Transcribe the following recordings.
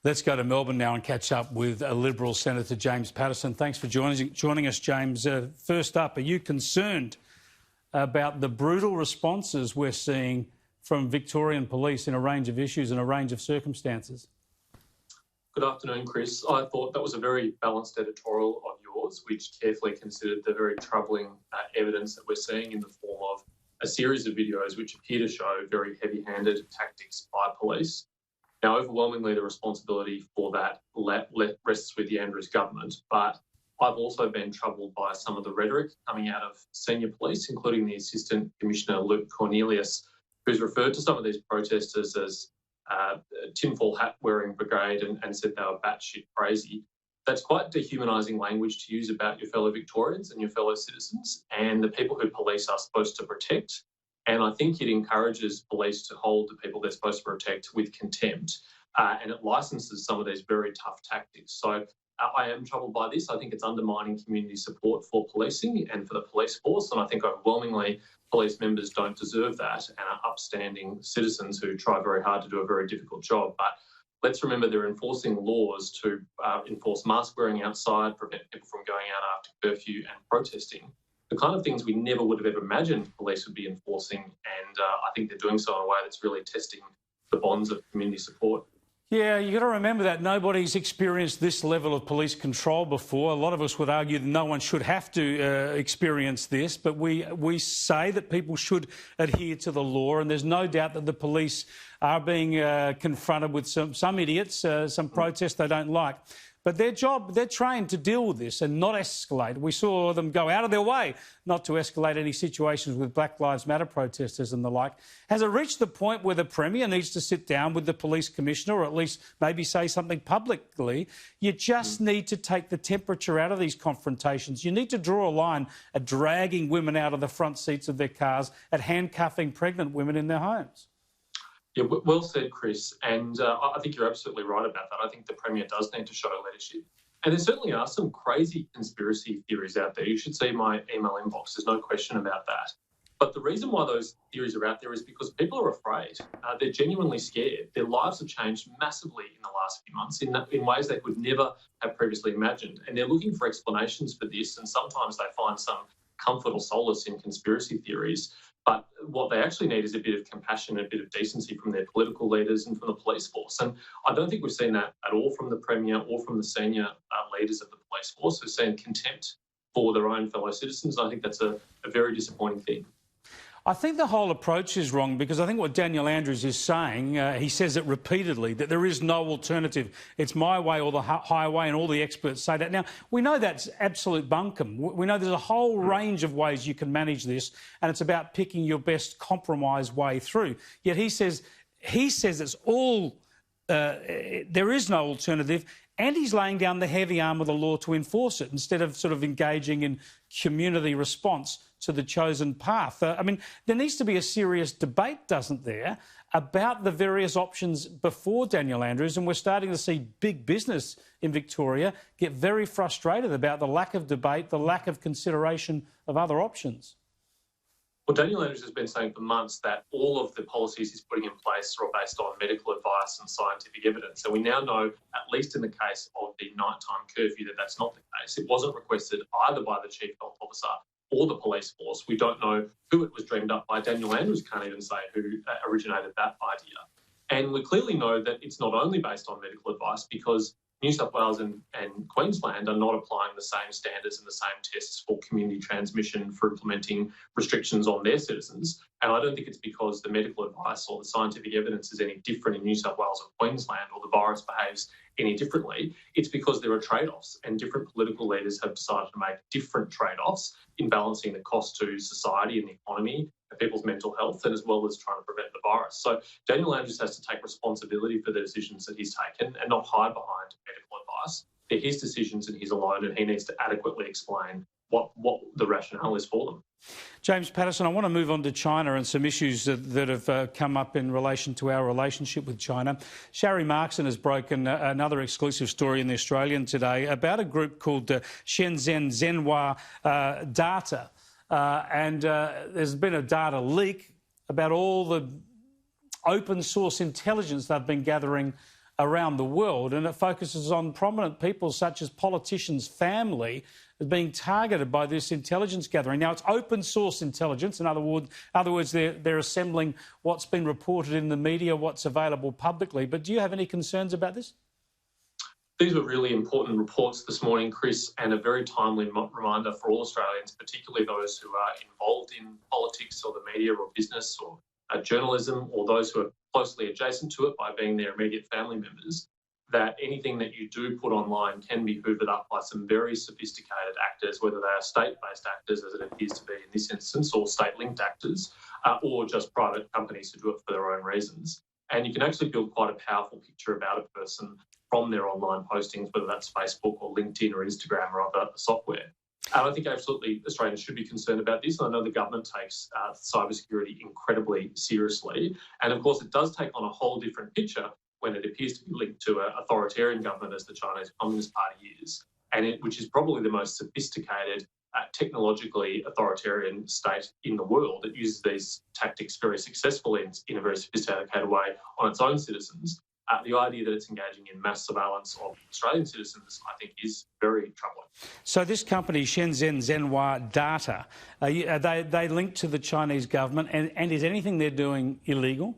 Let's go to Melbourne now and catch up with Liberal Senator James Paterson. Thanks for joining us, James. First up, are you concerned about the brutal responses we're seeing from Victorian police in a range of issues and a range of circumstances? Good afternoon, Chris. I thought that was a very balanced editorial of yours, which carefully considered the very troubling evidence that we're seeing in the form of a series of videos which appear to show very heavy-handed tactics by police. Now, overwhelmingly, the responsibility for that rests with the Andrews government, but I've also been troubled by some of the rhetoric coming out of senior police, including the Assistant Commissioner Luke Cornelius, who's referred to some of these protesters as tinfoil hat-wearing brigade and said they were batshit crazy. That's quite dehumanising language to use about your fellow Victorians and your fellow citizens and the people who police are supposed to protect. And I think it encourages police to hold the people they're supposed to protect with contempt, and it licenses some of these very tough tactics. So I am troubled by this. I think it's undermining community support for policing and for the police force, and I think overwhelmingly police members don't deserve that and are upstanding citizens who try very hard to do a very difficult job. But let's remember they're enforcing laws to enforce mask wearing outside, prevent people from going out after curfew and protesting. The kind of things we never would have ever imagined police would be enforcing, and I think they're doing so in a way that's really testing the bonds of community support. Yeah, you've got to remember that nobody's experienced this level of police control before. A lot of us would argue that no one should have to experience this, but we say that people should adhere to the law, and there's no doubt that the police are being confronted with some idiots, some protests they don't like. But their job, they're trained to deal with this and not escalate. We saw them go out of their way not to escalate any situations with Black Lives Matter protesters and the like. Has it reached the point where the Premier needs to sit down with the police commissioner, or at least maybe say something publicly? You just need to take the temperature out of these confrontations. You need to draw a line at dragging women out of the front seats of their cars, at handcuffing pregnant women in their homes. Yeah, well said, Chris. And I think you're absolutely right about that. I think the Premier does need to show leadership. And there certainly are some crazy conspiracy theories out there. You should see my email inbox. There's no question about that. But the reason why those theories are out there is because people are afraid. They're genuinely scared. Their lives have changed massively in the last few months in ways they could never have previously imagined. And they're looking for explanations for this. And sometimes they find some comfort or solace in conspiracy theories. But what they actually need is a bit of compassion and a bit of decency from their political leaders and from the police force. And I don't think we've seen that at all from the Premier or from the senior leaders of the police force. We've seen contempt for their own fellow citizens. And I think that's a very disappointing thing. I think the whole approach is wrong, because I think what Daniel Andrews is saying, he says it repeatedly, that there is no alternative. It's my way or the highway, and all the experts say that. Now, we know that's absolute bunkum. We know there's a whole range of ways you can manage this, and it's about picking your best compromise way through. Yet he says it's all, there is no alternative, and he's laying down the heavy arm of the law to enforce it instead of sort of engaging in community response to the chosen path. I mean, there needs to be a serious debate, doesn't there, about the various options before Daniel Andrews, and we're starting to see big business in Victoria get very frustrated about the lack of debate, the lack of consideration of other options. Well, Daniel Andrews has been saying for months that all of the policies he's putting in place are based on medical advice and scientific evidence. And we now know, at least in the case of the nighttime curfew, that that's not the case. It wasn't requested either by the Chief Health Officer or the police force. We don't know who it was dreamed up by. Daniel Andrews can't even say who originated that idea. And we clearly know that it's not only based on medical advice, because New South Wales and Queensland are not applying the same standards and the same tests for community transmission, for implementing restrictions on their citizens. And I don't think it's because the medical advice or the scientific evidence is any different in New South Wales or Queensland, or the virus behaves any differently. It's because there are trade-offs, and different political leaders have decided to make different trade-offs in balancing the cost to society and the economy, and people's mental health, and as well as trying to prevent the virus. So Daniel Andrews has to take responsibility for the decisions that he's taken and not hide behind medical advice. They're his decisions and he's alone, and he needs to adequately explain what the rationale is for them. James Paterson, I want to move on to China and some issues that have come up in relation to our relationship with China. Sharry Markson has broken another exclusive story in The Australian today about a group called Shenzen Zhenhua Data. And there's been a data leak about all the open source intelligence they've been gathering around the world, and it focuses on prominent people such as politicians' family as being targeted by this intelligence gathering. Now, it's open source intelligence. In other words, they're assembling what's been reported in the media, what's available publicly. But do you have any concerns about this? These were really important reports this morning, Chris, and a very timely reminder for all Australians, particularly those who are involved in politics or the media or business or journalism, or those who are closely adjacent to it by being their immediate family members, that anything that you do put online can be hoovered up by some very sophisticated actors, whether they are state-based actors, as it appears to be in this instance, or state-linked actors, or just private companies who do it for their own reasons. And you can actually build quite a powerful picture about a person from their online postings, whether that's Facebook or LinkedIn or Instagram or other software. And I think absolutely Australians should be concerned about this. And I know the government takes cybersecurity incredibly seriously. And of course, it does take on a whole different picture when it appears to be linked to an authoritarian government as the Chinese Communist Party is, which is probably the most sophisticated, technologically authoritarian state in the world. It uses these tactics very successfully in a very sophisticated way on its own citizens. The idea that it's engaging in mass surveillance of Australian citizens, I think, is very troubling. So this company, Shenzen Zhenhua Data, they linked to the Chinese government, and is anything they're doing illegal?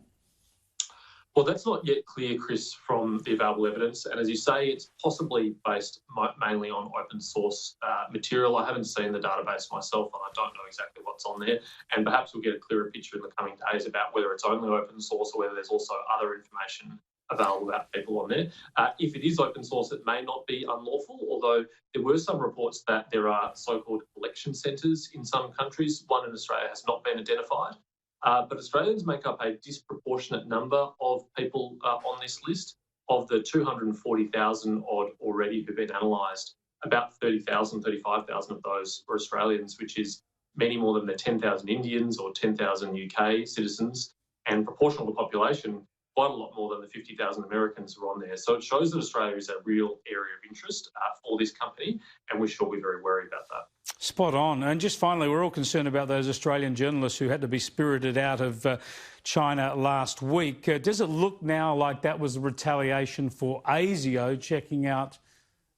Well, that's not yet clear, Chris, from the available evidence. And as you say, it's possibly based mainly on open source material. I haven't seen the database myself, and I don't know exactly what's on there. And perhaps we'll get a clearer picture in the coming days about whether it's only open source or whether there's also other information available about people on there. If it is open source, it may not be unlawful, although there were some reports that there are so-called collection centres in some countries. One in Australia has not been identified. But Australians make up a disproportionate number of people on this list. Of the 240,000 odd already who've been analysed, about 30,000, 35,000 of those were Australians, which is many more than the 10,000 Indians or 10,000 UK citizens, and proportional to population, quite a lot more than the 50,000 Americans who are on there. So it shows that Australia is a real area of interest for this company, and we should be very worried about that. Spot on. And just finally, we're all concerned about those Australian journalists who had to be spirited out of China last week. Does it look now like that was a retaliation for ASIO checking out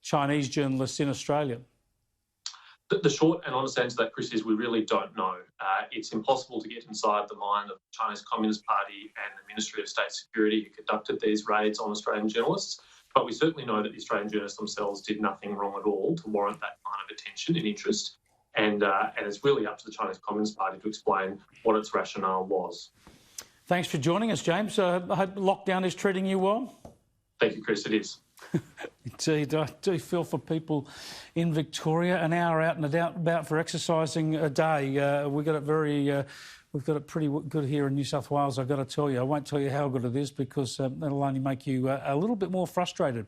Chinese journalists in Australia? The short and honest answer to that, Chris, is we really don't know. It's impossible to get inside the mind of the Chinese Communist Party and the Ministry of State Security who conducted these raids on Australian journalists. But we certainly know that the Australian journalists themselves did nothing wrong at all to warrant that kind of attention and interest. And it's really up to the Chinese Communist Party to explain what its rationale was. Thanks for joining us, James. I hope lockdown is treating you well. Thank you, Chris. It is. Indeed, I do feel for people in Victoria, an hour out and about for exercising a day. We've got it pretty good here in New South Wales, I've got to tell you. I won't tell you how good it is because that'll only make you a little bit more frustrated.